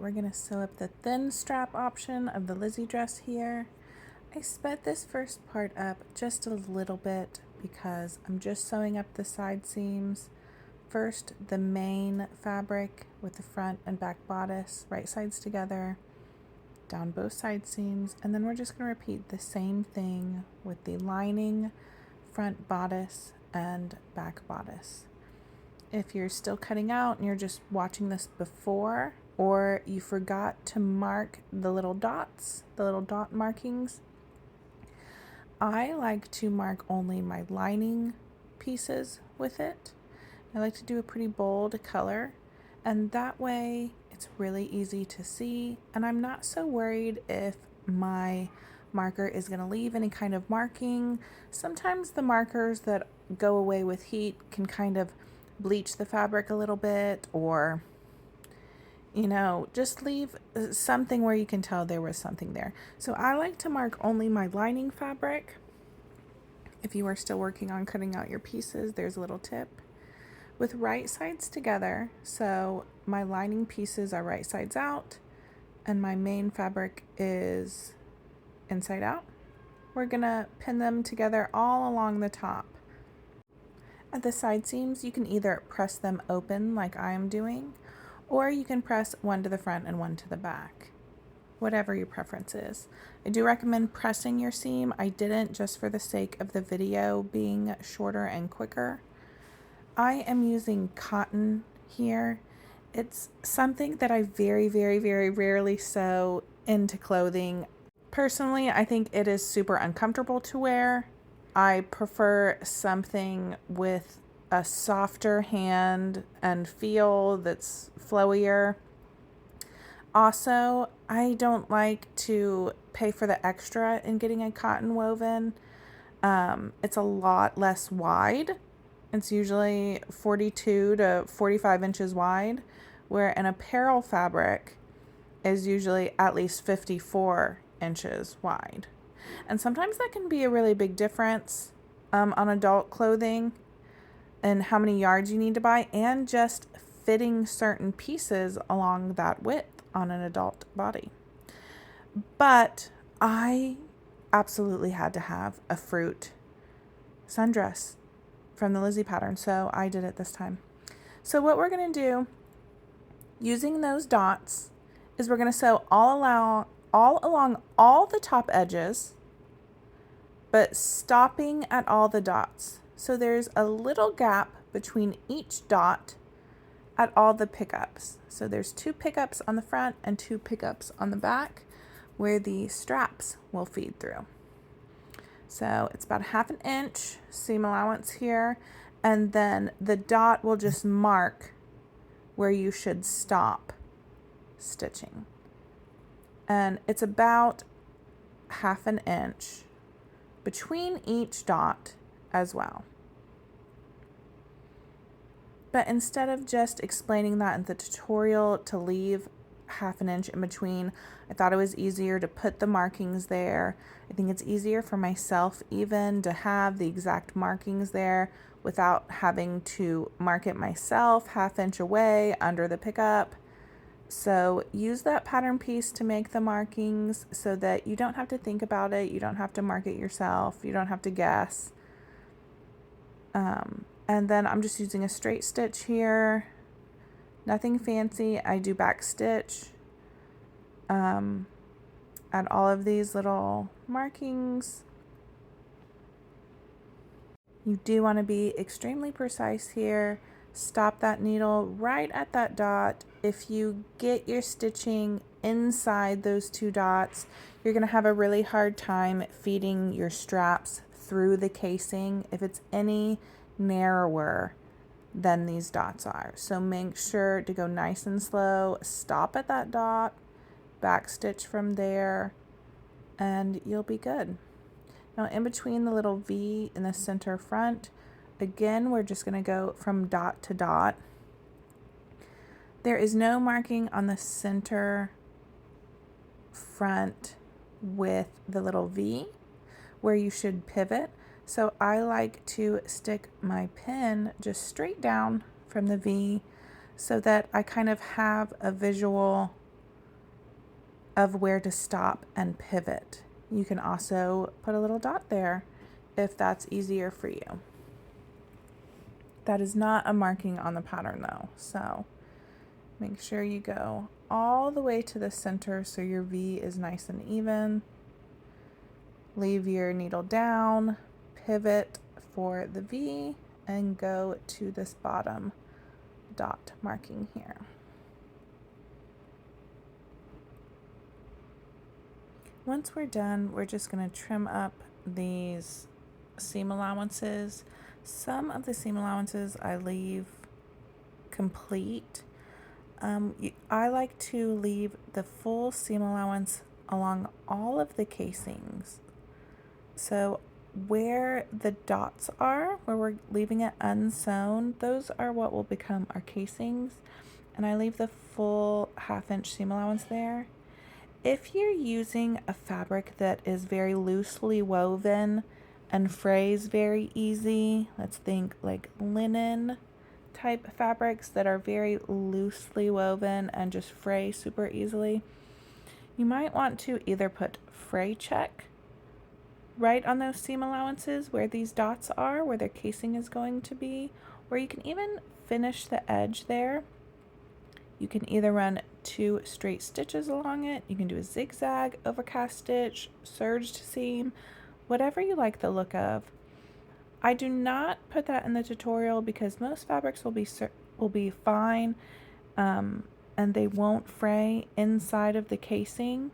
we're gonna sew up the thin strap option of the Lizzy dress here. I sped this first part up just a little bit because I'm just sewing up the side seams. First, the main fabric with the front and back bodice, right sides together, down both side seams, and then we're just going to repeat the same thing with the lining, front bodice, and back bodice. If you're still cutting out and you're just watching this before, or you forgot to mark the little dots, the little dot markings, I like to mark only my lining pieces with it. I like to do a pretty bold color, and that way it's really easy to see, and I'm not so worried if my marker is going to leave any kind of marking. Sometimes the markers that go away with heat can kind of bleach the fabric a little bit, or just leave something where you can tell there was something there. So I like to mark only my lining fabric. If you are still working on cutting out your pieces, there's a little tip. With right sides together, so my lining pieces are right sides out and my main fabric is inside out, we're gonna pin them together all along the top. At the side seams, you can either press them open like I am doing, or you can press one to the front and one to the back, whatever your preference is. I do recommend pressing your seam. I didn't, just for the sake of the video being shorter and quicker. I am using cotton here. It's something that I very, very, very rarely sew into clothing. Personally, I think it is super uncomfortable to wear. I prefer something with a softer hand and feel that's flowier. Also, I don't like to pay for the extra in getting a cotton woven. It's a lot less wide. It's usually 42 to 45 inches wide, where an apparel fabric is usually at least 54 inches wide. And sometimes that can be a really big difference on adult clothing and how many yards you need to buy, and just fitting certain pieces along that width on an adult body. But I absolutely had to have a fruit sundress from the Lizzy pattern, so I did it this time. So what we're going to do using those dots is we're going to sew all along all the top edges, but stopping at all the dots. So there's a little gap between each dot at all the pickups. So there's 2 pickups on the front and 2 pickups on the back where the straps will feed through. So it's about 1/2 inch seam allowance here, and then the dot will just mark where you should stop stitching. And it's about 1/2 inch between each dot as well. But instead of just explaining that in the tutorial to leave 1/2 inch in between, I thought it was easier to put the markings there. I think it's easier for myself even to have the exact markings there without having to mark it myself 1/2 inch away under the pickup. So use that pattern piece to make the markings so that you don't have to think about it, you don't have to mark it yourself, you don't have to guess. And then I'm just using a straight stitch here. Nothing fancy. I do back stitch at all of these little markings. You do want to be extremely precise here. Stop that needle right at that dot. If you get your stitching inside those 2 dots, you're going to have a really hard time feeding your straps through the casing if it's any narrower than these dots are. So make sure to go nice and slow, stop at that dot, back stitch from there, and you'll be good. Now in between the little V in the center front, again, we're just going to go from dot to dot. There is no marking on the center front with the little V where you should pivot. So I like to stick my pin just straight down from the V so that I kind of have a visual of where to stop and pivot. You can also put a little dot there if that's easier for you. That is not a marking on the pattern though, so make sure you go all the way to the center so your V is nice and even. Leave your needle down, pivot for the V, and go to this bottom dot marking here. Once we're done, we're just going to trim up these seam allowances. Some of the seam allowances I leave complete. I like to leave the full seam allowance along all of the casings. So where the dots are, where we're leaving it unsewn, those are what will become our casings. And I leave the full 1/2 inch seam allowance there. If you're using a fabric that is very loosely woven and frays very easy, let's think like linen type fabrics that are very loosely woven and just fray super easily, you might want to either put fray check right on those seam allowances where these dots are, where their casing is going to be, or you can even finish the edge there. You can either run 2 straight stitches along it, you can do a zigzag, overcast stitch, serged seam, whatever you like the look of. I do not put that in the tutorial because most fabrics will be fine, and they won't fray inside of the casing.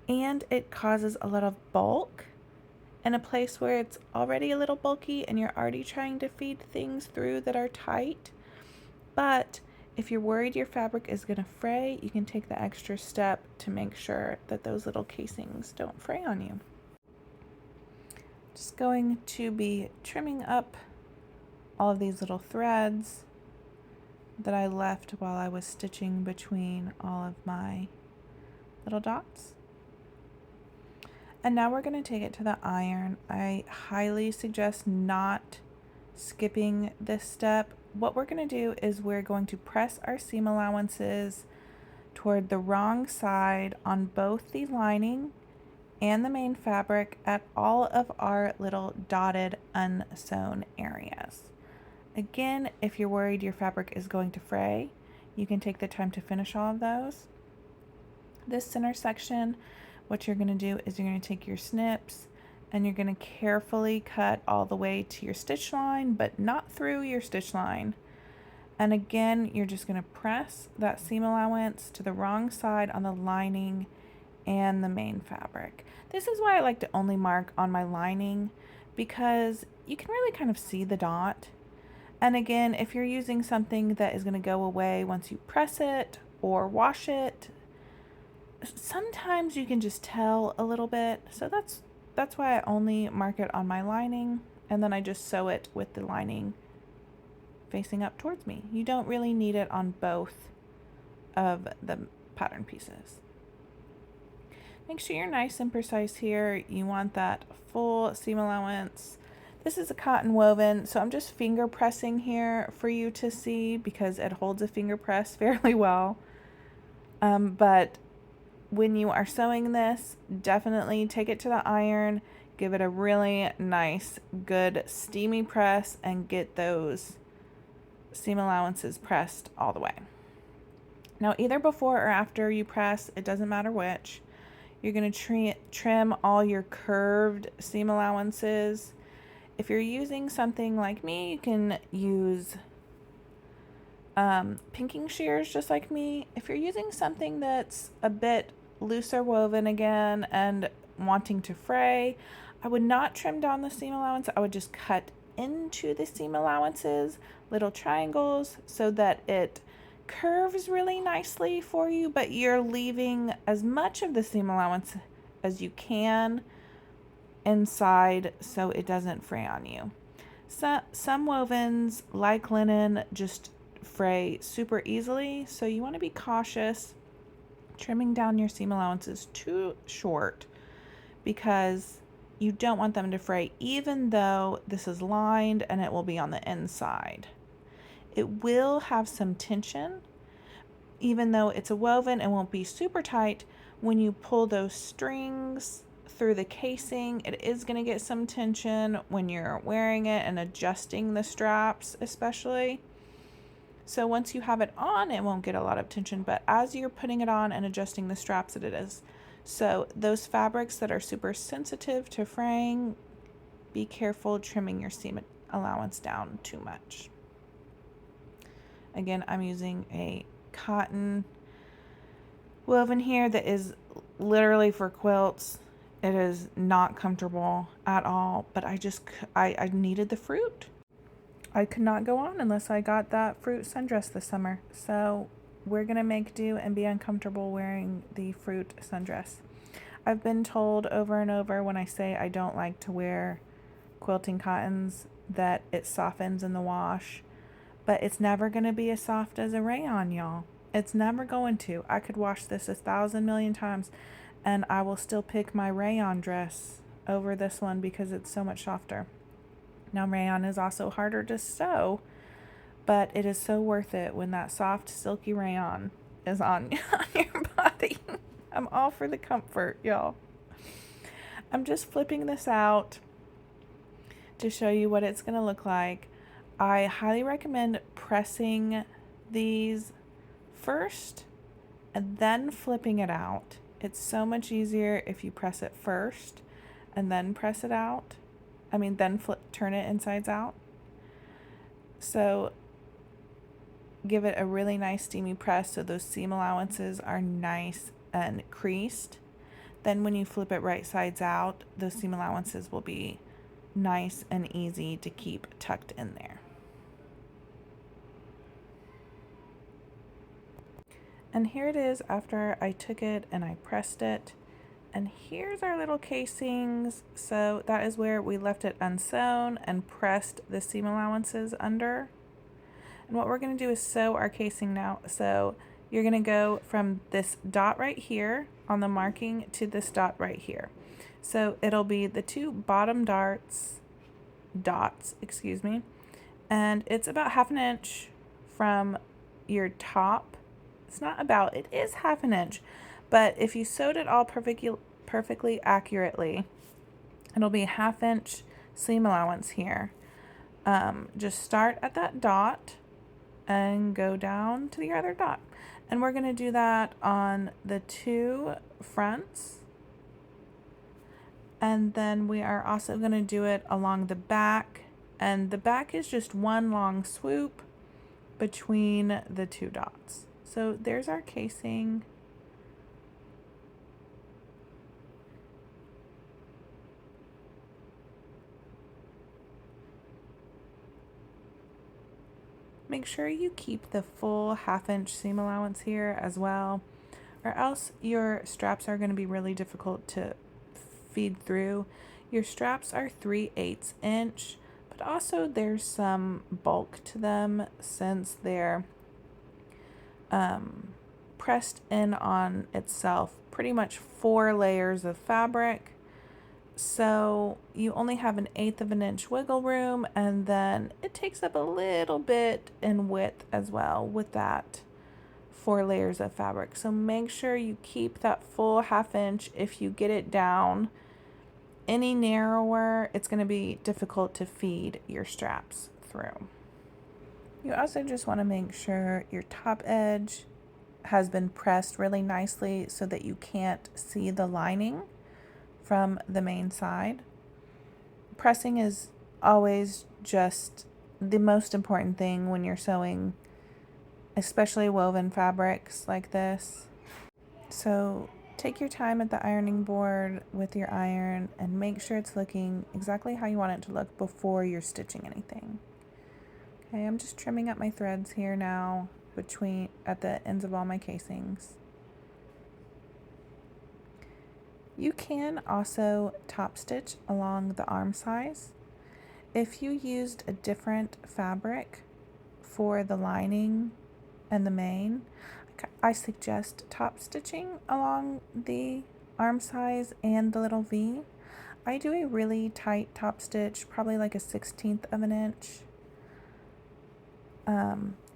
And it causes a lot of bulk in a place where it's already a little bulky and you're already trying to feed things through that are tight. But if you're worried your fabric is going to fray, you can take the extra step to make sure that those little casings don't fray on you. Just going to be trimming up all of these little threads that I left while I was stitching between all of my little dots. And now we're going to take it to the iron. I highly suggest not skipping this step. What we're going to do is we're going to press our seam allowances toward the wrong side on both the lining and the main fabric at all of our little dotted unsewn areas. Again, if you're worried your fabric is going to fray, you can take the time to finish all of those. This center section, what you're going to do is you're going to take your snips and you're going to carefully cut all the way to your stitch line, but not through your stitch line. And again, you're just going to press that seam allowance to the wrong side on the lining and the main fabric. This is why I like to only mark on my lining, because you can really kind of see the dot. And again, if you're using something that is going to go away once you press it or wash it, sometimes you can just tell a little bit. So that's why I only mark it on my lining, and then I just sew it with the lining facing up towards me. You don't really need it on both of the pattern pieces. Make sure you're nice and precise here. You want that full seam allowance. This is a cotton woven, so I'm just finger pressing here for you to see because it holds a finger press fairly well. But when you are sewing this, definitely take it to the iron, give it a really nice, good steamy press, and get those seam allowances pressed all the way. Now, either before or after you press, it doesn't matter which, you're going to trim all your curved seam allowances. If you're using something like me, you can use pinking shears just like me. If you're using something that's a bit looser woven again and wanting to fray, I would not trim down the seam allowance. I would just cut into the seam allowances little triangles so that it curves really nicely for you, but you're leaving as much of the seam allowance as you can inside so it doesn't fray on you. So, some wovens like linen just fray super easily, so you want to be cautious trimming down your seam allowances too short because you don't want them to fray, even though this is lined and it will be on the inside. It will have some tension, even though it's a woven, it won't be super tight. When you pull those strings through the casing, it is going to get some tension when you're wearing it and adjusting the straps, especially. So once you have it on, it won't get a lot of tension, but as you're putting it on and adjusting the straps, it is. So those fabrics that are super sensitive to fraying, be careful trimming your seam allowance down too much. Again, I'm using a cotton woven here that is literally for quilts. It is not comfortable at all, but I needed the fruit. I could not go on unless I got that fruit sundress this summer. So we're gonna make do and be uncomfortable wearing the fruit sundress. I've been told over and over when I say I don't like to wear quilting cottons that it softens in the wash, but it's never gonna be as soft as a rayon, y'all. It's never going to. I could wash this 1,000 million times and I will still pick my rayon dress over this one because it's so much softer. Now, rayon is also harder to sew, but it is so worth it when that soft, silky rayon is on your body. I'm all for the comfort, y'all. I'm just flipping this out to show you what it's going to look like. I highly recommend pressing these first and then flipping it out. It's so much easier if you press it first and then press it out. Then turn it insides out. So give it a really nice steamy press so those seam allowances are nice and creased. Then when you flip it right sides out, those seam allowances will be nice and easy to keep tucked in there. And here it is after I took it and I pressed it. And here's our little casings. So that is where we left it unsewn and pressed the seam allowances under. And what we're going to do is sew our casing now. So you're going to go from this dot right here on the marking to this dot right here. So it'll be the two bottom dots, and it's about 1/2 inch from your top. It's not about, it is 1/2 inch, but if you sewed it all perfectly accurately, it'll be 1/2 inch seam allowance here. Just start at that dot and go down to the other dot. And we're going to do that on the two fronts. And then we are also going to do it along the back. And the back is just one long swoop between the two dots. So there's our casing. Make sure you keep the full 1/2 inch seam allowance here as well, or else your straps are going to be really difficult to feed through. Your straps are 3/8 inch, but also there's some bulk to them since they're pressed in on itself, pretty much 4 layers of fabric. So you only have 1/8 of an inch wiggle room, and then it takes up a little bit in width as well with that 4 layers of fabric. So make sure you keep that full 1/2 inch. If you get it down any narrower, it's going to be difficult to feed your straps through. You also just want to make sure your top edge has been pressed really nicely so that you can't see the lining from the main side. Pressing is always just the most important thing when you're sewing, especially woven fabrics like this. So take your time at the ironing board with your iron and make sure it's looking exactly how you want it to look before you're stitching anything. Okay, I'm just trimming up my threads here now at the ends of all my casings. You can also top stitch along the arm size. If you used a different fabric for the lining and the main, I suggest top stitching along the arm size and the little V. I do a really tight top stitch, probably like a 1/16 of an inch.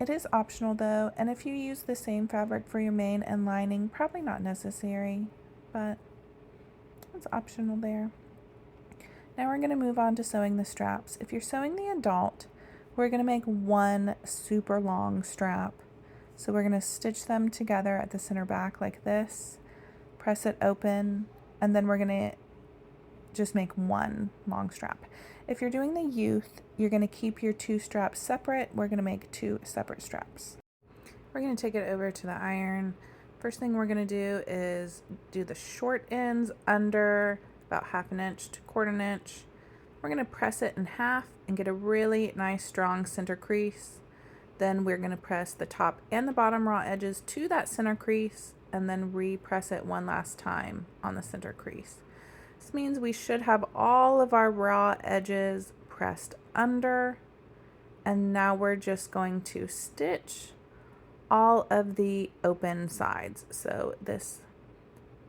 It is optional though, and if you use the same fabric for your main and lining, probably not necessary, but it's optional there. Now we're going to move on to sewing the straps. If you're sewing the adult, we're going to make one super long strap. So we're going to stitch them together at the center back like this, press it open, and then we're going to just make one long strap. If you're doing the youth, you're going to keep your two straps separate. We're going to make two separate straps. We're going to take it over to the iron. First thing we're going to do is do the short ends under about 1/2 inch to 1/4 inch. We're going to press it in half and get a really nice strong center crease. Then we're going to press the top and the bottom raw edges to that center crease and then repress it one last time on the center crease. This means we should have all of our raw edges pressed under, and now we're just going to stitch all of the open sides. So this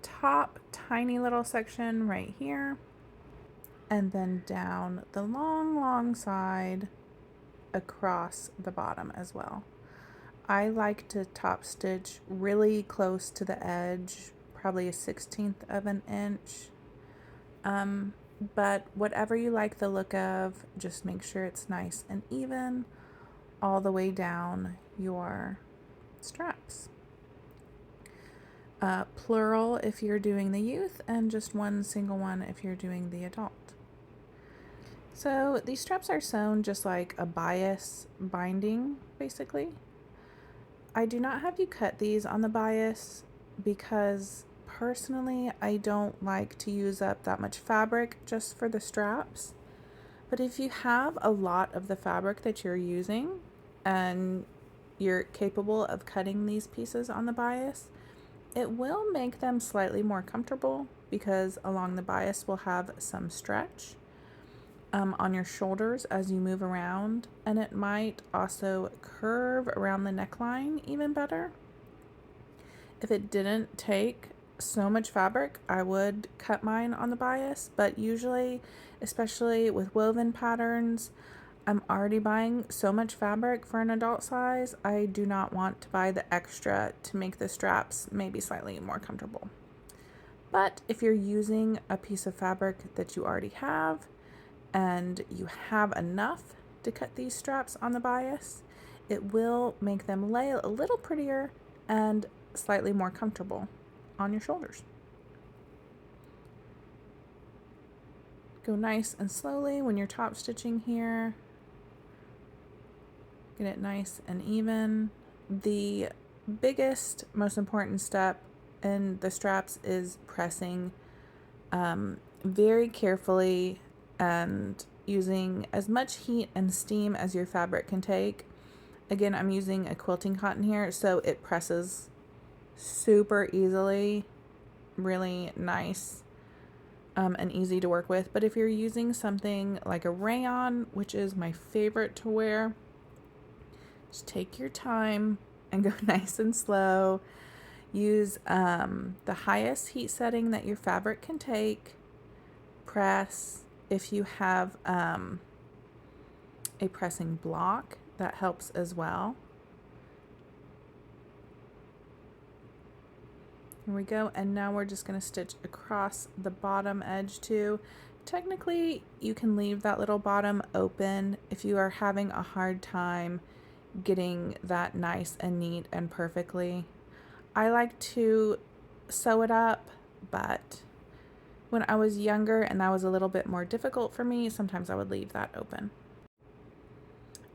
top tiny little section right here, and then down the long side across the bottom as well. I like to top stitch really close to the edge, probably a 1/16 of an inch. But whatever you like the look of, just make sure it's nice and even all the way down your straps. Plural if you're doing the youth, and just one single one if you're doing the adult. So these straps are sewn just like a bias binding, basically. I do not have you cut these on the bias because personally I don't like to use up that much fabric just for the straps. But if you have a lot of the fabric that you're using and you're capable of cutting these pieces on the bias, it will make them slightly more comfortable because along the bias will have some stretch on your shoulders as you move around, and it might also curve around the neckline even better. If it didn't take so much fabric, I would cut mine on the bias, but usually, especially with woven patterns, I'm already buying so much fabric for an adult size. I do not want to buy the extra to make the straps maybe slightly more comfortable. But if you're using a piece of fabric that you already have and you have enough to cut these straps on the bias, it will make them lay a little prettier and slightly more comfortable on your shoulders. Go nice and slowly when you're top stitching here. Get it nice and even. The biggest, most important step in the straps is pressing very carefully and using as much heat and steam as your fabric can take. Again, I'm using a quilting cotton here, so it presses super easily, really nice and easy to work with. But if you're using something like a rayon, which is my favorite to wear, just take your time and go nice and slow. Use the highest heat setting that your fabric can take. Press. If you have a pressing block, that helps as well. Here we go, and now we're just going to stitch across the bottom edge too. Technically, you can leave that little bottom open if you are having a hard time getting that nice and neat and perfectly. I like to sew it up, but when I was younger and that was a little bit more difficult for me, sometimes I would leave that open.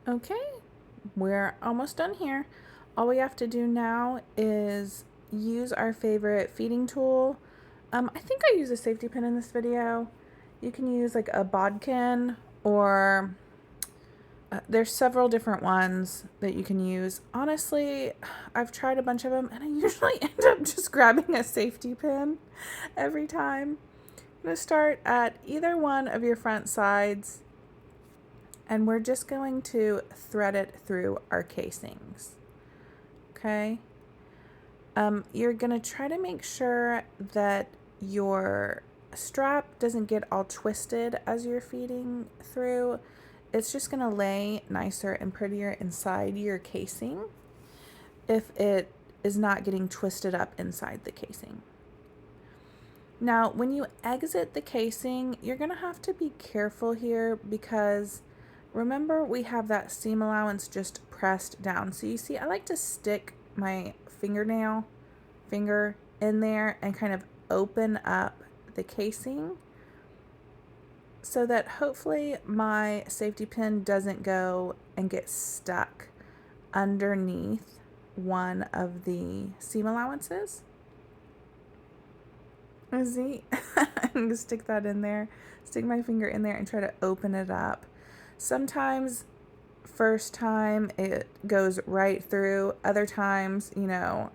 Okay, we're almost done here. All we have to do now is use our favorite feeding tool. I think I use a safety pin in this video. You can use like a bodkin, or there's several different ones that you can use. Honestly, I've tried a bunch of them and I usually end up just grabbing a safety pin every time. I'm going to start at either one of your front sides, and we're just going to thread it through our casings. Okay? You're going to try to make sure that your strap doesn't get all twisted as you're feeding through. it's just going to lay nicer and prettier inside your casing if it is not getting twisted up inside the casing. Now, when you exit the casing, you're going to have to be careful here because remember we have that seam allowance just pressed down. So you see, I like to stick my finger in there and kind of open up the casing so that hopefully my safety pin doesn't go and get stuck underneath one of the seam allowances. See, I'm gonna stick that in there, stick my finger in there and try to open it up. Sometimes first time it goes right through, other times, you know,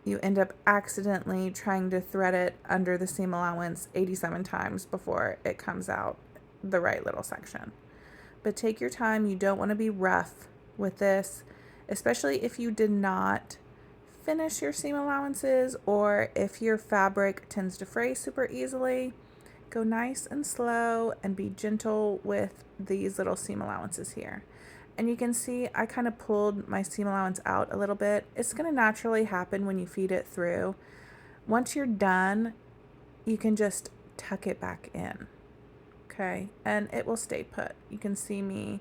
you end up accidentally trying to thread it under the seam allowance 87 times before it comes out the right little section. But take your time, you don't want to be rough with this, especially if you did not finish your seam allowances or if your fabric tends to fray super easily. Go nice and slow and be gentle with these little seam allowances here. And you can see I kind of pulled my seam allowance out a little bit. It's going to naturally happen when you feed it through. Once you're done, you can just tuck it back in. Okay, and it will stay put. You can see me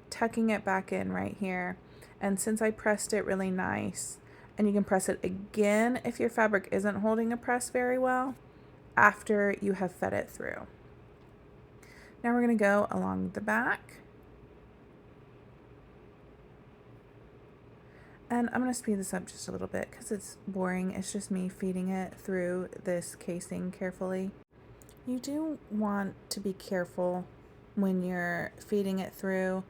tucking it back in right here. And since I pressed it really nice, and you can press it again if your fabric isn't holding a press very well after you have fed it through. Now we're going to go along the back. And I'm going to speed this up just a little bit because it's boring. It's just me feeding it through this casing carefully. You do want to be careful when you're feeding it through.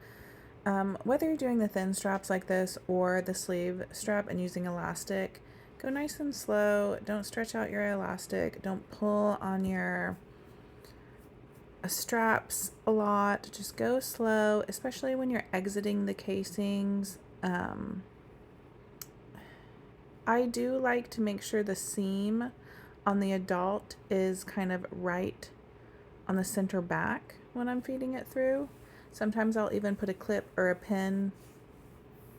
Whether you're doing the thin straps like this or the sleeve strap and using elastic, go nice and slow. Don't stretch out your elastic. Don't pull on your straps a lot. Just go slow, especially when you're exiting the casings. I do like to make sure the seam on the adult is kind of right on the center back when I'm feeding it through. Sometimes I'll even put a clip or a pin,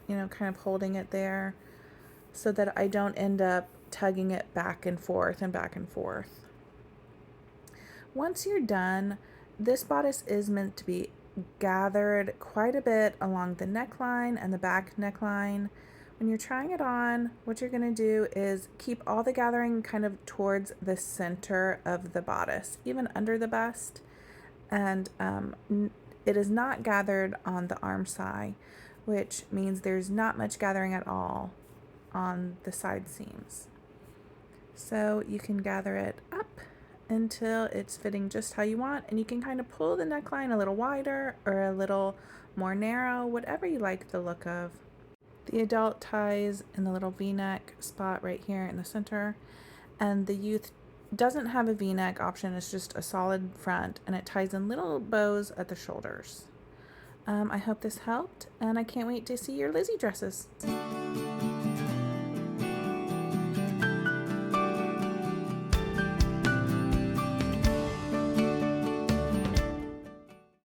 you know, kind of holding it there so that I don't end up tugging it back and forth and back and forth. Once you're done, this bodice is meant to be gathered quite a bit along the neckline and the back neckline. When you're trying it on, what you're going to do is keep all the gathering kind of towards the center of the bodice, even under the bust. And it is not gathered on the arm side, which means there's not much gathering at all on the side seams. So you can gather it up until it's fitting just how you want, and you can kind of pull the neckline a little wider or a little more narrow, whatever you like the look of. The adult ties in the little V-neck spot right here in the center, and the youth doesn't have a V-neck option. It's just a solid front, and it ties in little bows at the shoulders. I hope this helped, and I can't wait to see your Lizzy dresses.